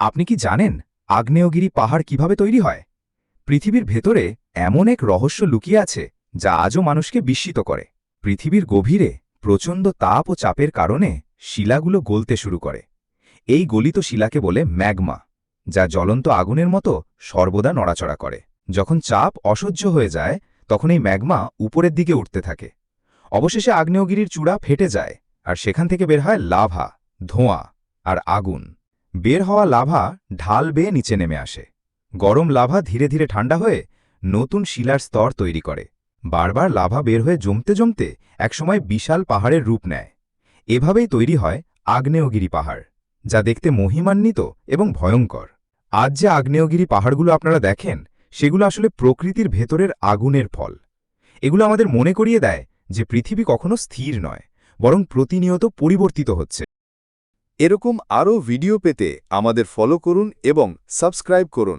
আপনি কি জানেন আগ্নেয়গিরি পাহাড় কিভাবে তৈরি হয়? পৃথিবীর ভেতরে এমন এক রহস্য লুকিয়ে আছে যা আজও মানুষকে বিস্মিত করে। পৃথিবীর গভীরে প্রচণ্ড তাপ ও চাপের কারণে শিলাগুলো গলতে শুরু করে। এই গলিত শিলাকে বলে ম্যাগমা, যা জ্বলন্ত আগুনের মতো সর্বদা নড়াচড়া করে। যখন চাপ অসহ্য হয়ে যায় তখন এই ম্যাগমা উপরের দিকে উঠতে থাকে। অবশেষে আগ্নেয়গিরির চূড়া ফেটে যায়, আর সেখান থেকে বের হয় লাভা, ধোঁয়া আর আগুন। বের হওয়া লাভা ঢাল বেয়ে নিচে নেমে আসে। গরম লাভা ধীরে ধীরে ঠান্ডা হয়ে নতুন শিলার স্তর তৈরি করে। বারবার লাভা বের হয়ে জমতে জমতে একসময় বিশাল পাহাড়ের রূপ নেয়। এভাবেই তৈরি হয় আগ্নেয়গিরি পাহাড়, যা দেখতে মহিমান্বিত এবং ভয়ঙ্কর। আজ যে আগ্নেয়গিরি পাহাড়গুলো আপনারা দেখেন, সেগুলো আসলে প্রকৃতির ভেতরের আগুনের ফল। এগুলো আমাদের মনে করিয়ে দেয় যে পৃথিবী কখনো স্থির নয়, বরং প্রতিনিয়ত পরিবর্তিত হচ্ছে। এরকম আরও ভিডিও পেতে আমাদের ফলো করুন এবং সাবস্ক্রাইব করুন।